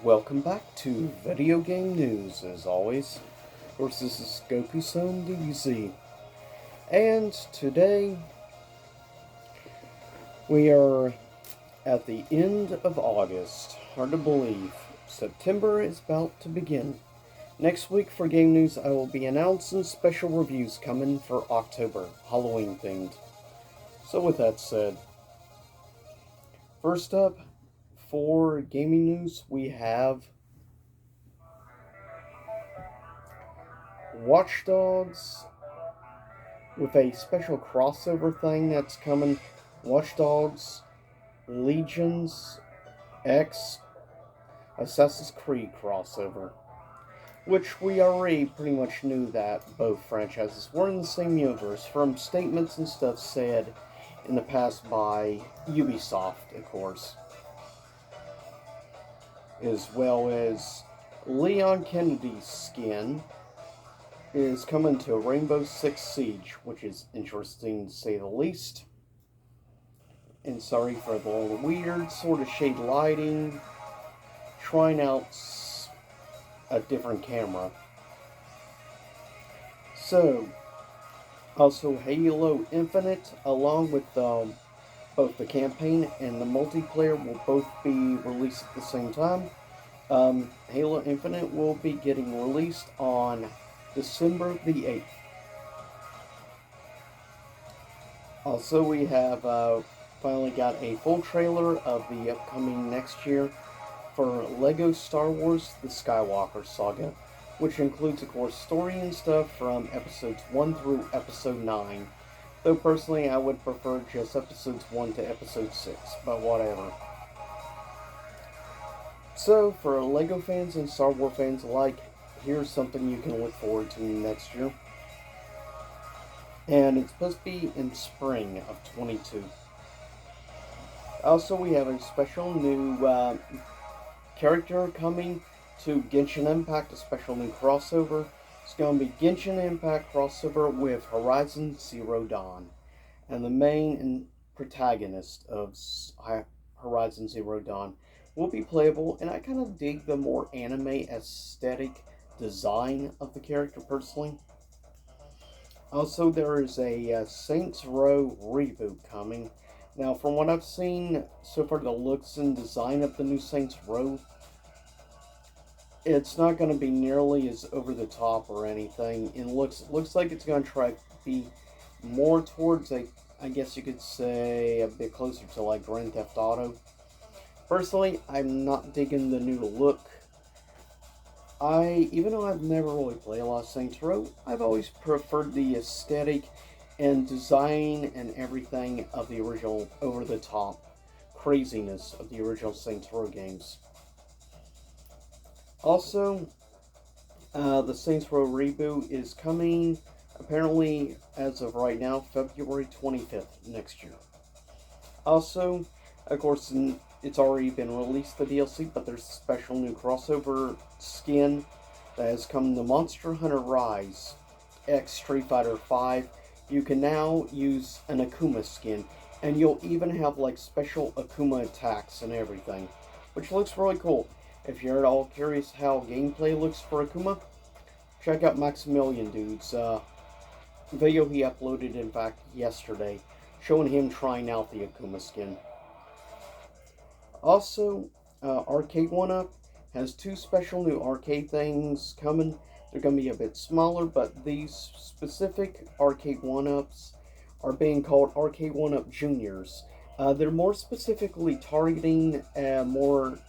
Welcome back to Video Game News, as always. Of course, this is Goku-san DBZ. And today, we are at the end of August. Hard to believe. September is about to begin. Next week for Game News, I will be announcing special reviews coming for October, Halloween themed. So with that said, first up, for gaming news, we have Watch Dogs with a special crossover thing that's coming. Watch Dogs Legions X Assassin's Creed crossover. Which we already pretty much knew that both franchises were in the same universe from statements and stuff said in the past by Ubisoft, of course. As well as Leon Kennedy's skin is coming to Rainbow Six Siege, which is interesting to say the least. And sorry for the weird sort of shade lighting, trying out a different camera. So, also Halo Infinite, along with both the campaign and the multiplayer, will both be released at the same time. Halo Infinite will be getting released on December the 8th. Also, we have finally got a full trailer of the upcoming next year for LEGO Star Wars The Skywalker Saga, which includes, of course, story and stuff from episodes 1 through episode 9. Though personally, I would prefer just episodes 1 to episode 6, but whatever. So, for LEGO fans and Star Wars fans alike, here's something you can look forward to next year. And it's supposed to be in spring of 22. Also, we have a special new character coming to Genshin Impact, a special new crossover. It's going to be Genshin Impact crossover with Horizon Zero Dawn. And the main protagonist of Horizon Zero Dawn will be playable, and I kind of dig the more anime aesthetic design of the character personally. Also, there is a Saints Row reboot coming. Now, from what I've seen so far, the looks and design of the new Saints Row, it's not going to be nearly as over the top or anything. It looks like it's going to try to be more towards I guess you could say, a bit closer to like Grand Theft Auto. Personally, I'm not digging the new look. Even though I've never really played a lot of Saints Row, I've always preferred the aesthetic and design and everything of the original over-the-top craziness of the original Saints Row games. Also, the Saints Row reboot is coming, apparently, as of right now, February 25th next year. Also, of course, it's already been released, the DLC, but there's a special new crossover skin that has come to Monster Hunter Rise X Street Fighter V. You can now use an Akuma skin, and you'll even have like special Akuma attacks and everything, which looks really cool. If you're at all curious how gameplay looks for Akuma, check out Maximilian Dude's video he uploaded, in fact, yesterday, showing him trying out the Akuma skin. Also, Arcade 1-Up has two special new arcade things coming. They're going to be a bit smaller, but these specific Arcade 1-Ups are being called Arcade 1-Up Juniors. They're more specifically targeting more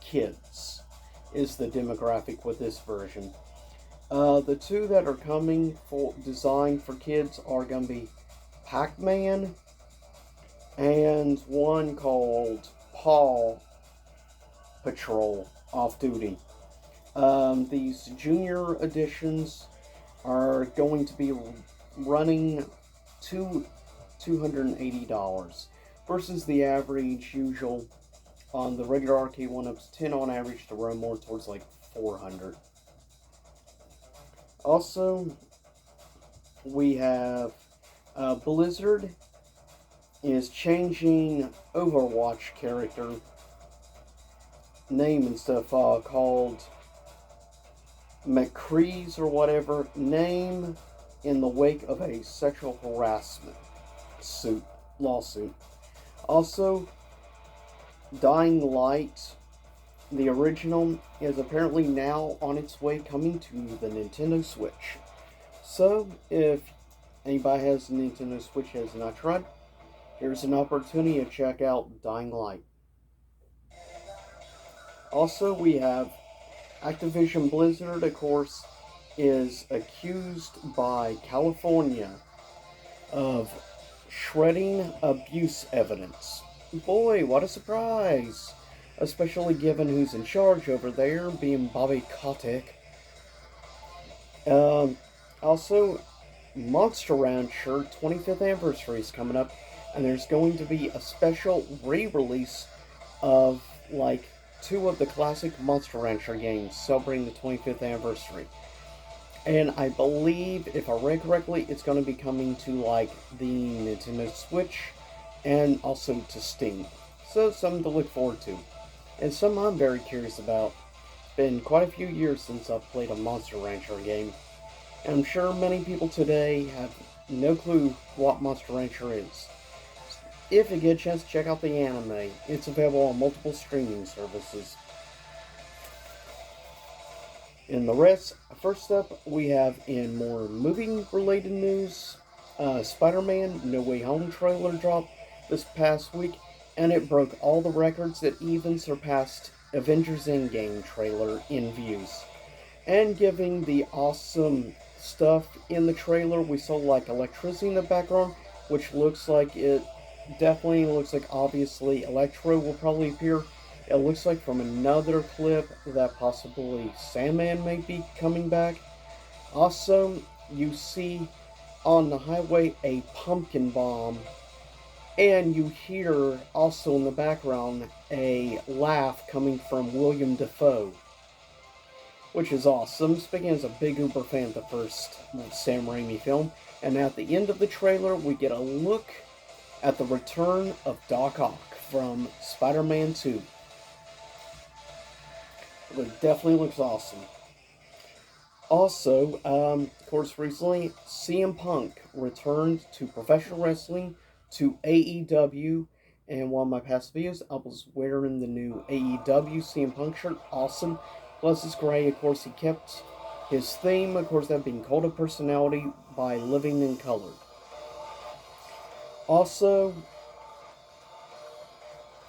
kids, is the demographic with this version. The two that are coming designed for kids are going to be Pac-Man and one called Paw Patrol Off Duty. These junior editions are going to be running $280 versus the average usual on the regular Arcade 1-Ups 10 on average to run more towards like $400. Also, we have Blizzard is changing Overwatch character name and stuff called McCree's or whatever, name in the wake of a sexual harassment lawsuit. Also, Dying Light, the original, is apparently now on its way coming to the Nintendo Switch. So, if anybody has a Nintendo Switch has not tried, here's an opportunity to check out Dying Light. Also, we have Activision Blizzard, of course, is accused by California of shredding abuse evidence. Boy, what a surprise! Especially given who's in charge over there, being Bobby Kotick. Also, Monster Rancher 25th anniversary is coming up, and there's going to be a special re-release of like two of the classic Monster Rancher games celebrating the 25th anniversary. And I believe, if I read correctly, it's going to be coming to like the Nintendo Switch and also to Steam. So something to look forward to. And something I'm very curious about. It's been quite a few years since I've played a Monster Rancher game. And I'm sure many people today have no clue what Monster Rancher is. If you get a chance to check out the anime, it's available on multiple streaming services. In the rest, first up, we have in more movie-related news, Spider-Man No Way Home trailer dropped this past week, and it broke all the records that even surpassed Avengers Endgame trailer in views. And giving the awesome stuff in the trailer, we saw like electricity in the background, which looks like obviously Electro will probably appear. It looks like from another clip that possibly Sandman may be coming back. Also, you see on the highway a pumpkin bomb, and you hear also in the background a laugh coming from William Dafoe, which is awesome. Speaking as a big Uber fan of the first Sam Raimi film, and at the end of the trailer, we get a look at the return of Doc Ock from Spider-Man 2. It definitely looks awesome. Also, of course, recently, CM Punk returned to professional wrestling, to AEW, and one of my past videos, I was wearing the new AEW CM Punk shirt. Awesome. Plus, it's great. Of course, he kept his theme, of course, that being Cult of Personality by Living in Color. Also,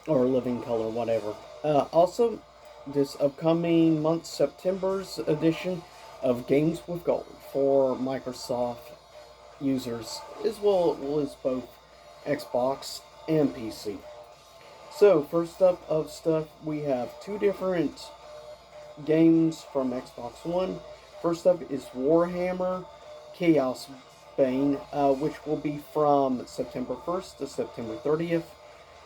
or Living Color, whatever. Also, this upcoming month, September's edition of Games with Gold for Microsoft users, as well as both Xbox and PC. So, first up of stuff, we have two different games from Xbox One. First up is Warhammer Chaos Bane, which will be from September 1st to September 30th.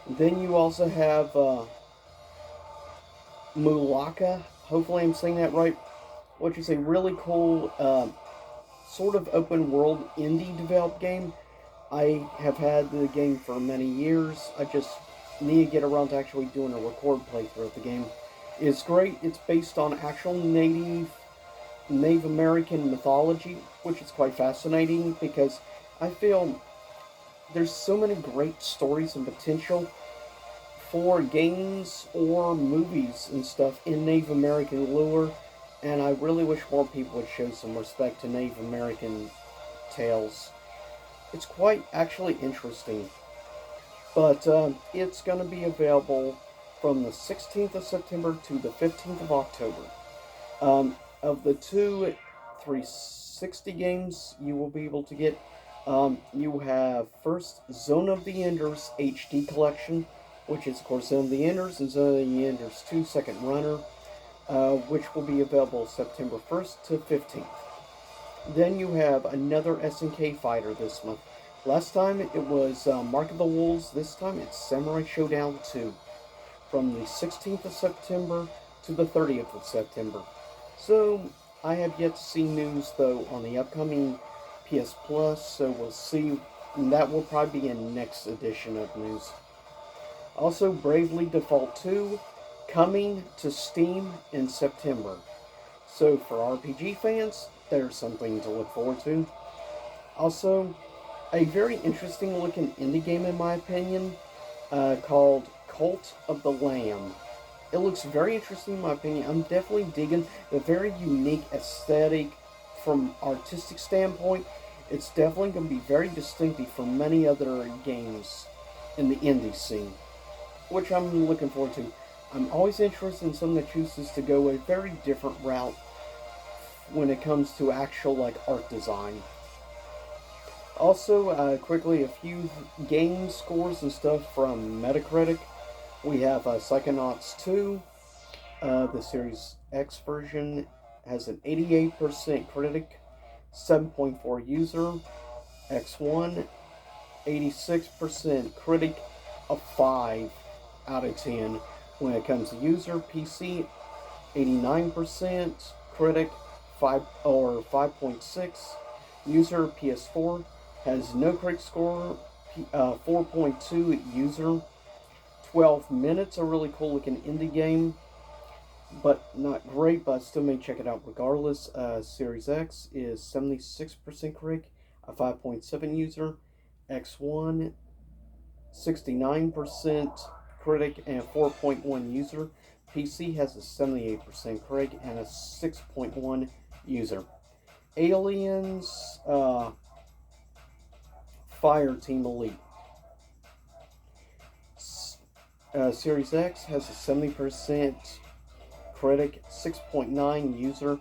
Then you also have Mulaka, hopefully I'm saying that right, which is a really cool sort of open world indie developed game. I have had the game for many years. I just need to get around to actually doing a record playthrough of the game. It's great. It's based on actual Native American mythology, which is quite fascinating because I feel there's so many great stories and potential for games or movies and stuff in Native American lore, and I really wish more people would show some respect to Native American tales. It's quite actually interesting. But it's going to be available from the 16th of September to the 15th of October. Of the two 360 games you will be able to get, you have first Zone of the Enders HD Collection, which is, of course, Zone of the Enders and Zone of the Enders 2 Second Runner, which will be available September 1st to 15th. Then you have another SNK fighter this month. Last time it was Mark of the Wolves. This time it's Samurai Showdown 2. From the 16th of September to the 30th of September. So, I have yet to see news, though, on the upcoming PS Plus, so we'll see. And that will probably be in next edition of news. Also, Bravely Default 2 coming to Steam in September. So for RPG fans, there's something to look forward to. Also, a very interesting looking indie game in my opinion, called Cult of the Lamb. It looks very interesting in my opinion. I'm definitely digging the very unique aesthetic from artistic standpoint. It's definitely going to be very distinctive from many other games in the indie scene, which I'm looking forward to. I'm always interested in something that chooses to go a very different route when it comes to actual like art design. Also, quickly, a few game scores and stuff from Metacritic. We have Psychonauts 2, the Series X version, has an 88% critic, 7.4 user. X1, 86% critic, a 5 out of 10 when it comes to user. PC, 89% critic, 5 or 5.6 user. PS4 has no critic score, 4.2 user. 12 minutes, a really cool looking indie game, but not great, but I still may check it out regardless. Series X is 76% critic, a 5.7 user. X1, 69% critic and 4.1 user. PC has a 78% critic and a 6.1 user. Aliens Fire Team Elite. Series X has a 70% critic, 6.9 user.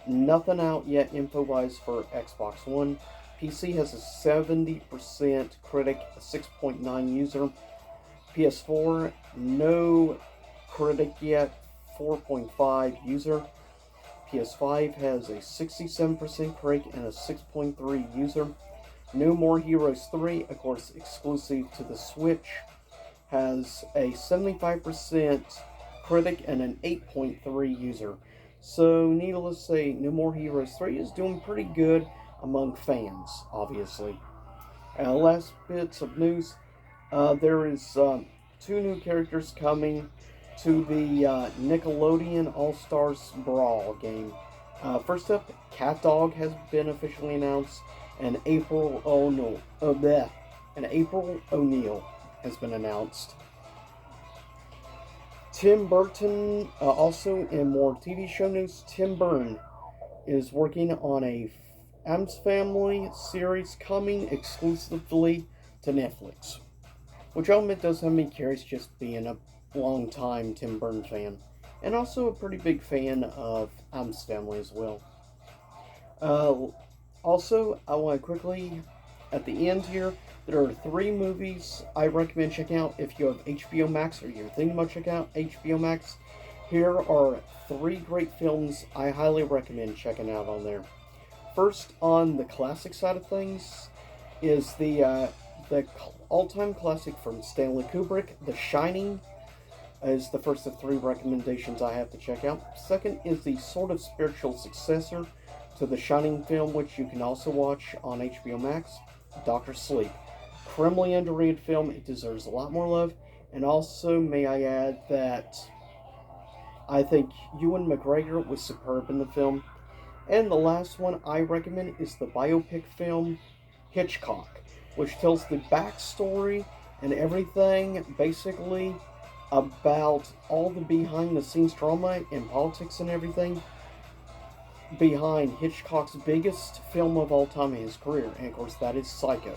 Nothing out yet info-wise for Xbox One. PC has a 70% critic, 6.9 user. PS4, no critic yet, 4.5 user. PS5 has a 67% critic and a 6.3 user. No More Heroes 3, of course exclusive to the Switch, has a 75% critic and an 8.3 user. So, needless to say, No More Heroes 3 is doing pretty good among fans, obviously. Last bits of news, there is two new characters coming to the Nickelodeon All-Stars Brawl game. First up, Cat Dog has been officially announced, and April O'Neil has been announced. Tim Burton, also in more TV show news, Tim Burton is working on a Addams Family series coming exclusively to Netflix. Which I'll admit does have me curious, just being a long-time Tim Burton fan. And also a pretty big fan of Addams Family as well. Also, I want to quickly, at the end here, there are 3 movies I recommend checking out if you have HBO Max or you're thinking about checking out HBO Max. Here are 3 great films I highly recommend checking out on there. First, on the classic side of things, is the all-time classic from Stanley Kubrick, The Shining, is the first of 3 recommendations I have to check out. Second is the sort of spiritual successor to The Shining film, which you can also watch on HBO Max, Dr. Sleep. Criminally underrated film, it deserves a lot more love, and also may I add that I think Ewan McGregor was superb in the film. And the last one I recommend is the biopic film Hitchcock, which tells the backstory and everything basically about all the behind the scenes drama and politics and everything behind Hitchcock's biggest film of all time in his career, and of course that is Psycho.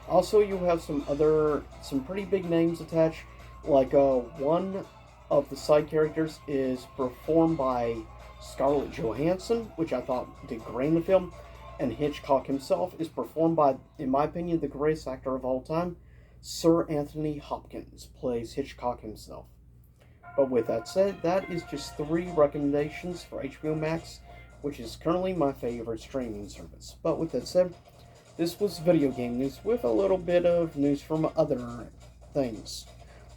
Also, you have some pretty big names attached, like one of the side characters is performed by Scarlett Johansson, which I thought did great in the film, and Hitchcock himself is performed by, in my opinion, the greatest actor of all time, Sir Anthony Hopkins plays Hitchcock himself. But with that said, that is just 3 recommendations for HBO Max, which is currently my favorite streaming service. But with that said, this was video game news with a little bit of news from other things.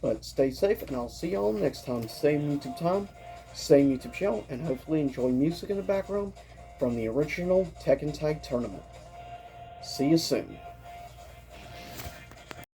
But stay safe, and I'll see y'all next time. Same YouTube time, same YouTube channel, and hopefully enjoy music in the background from the original Tekken Tag Tournament. See you soon.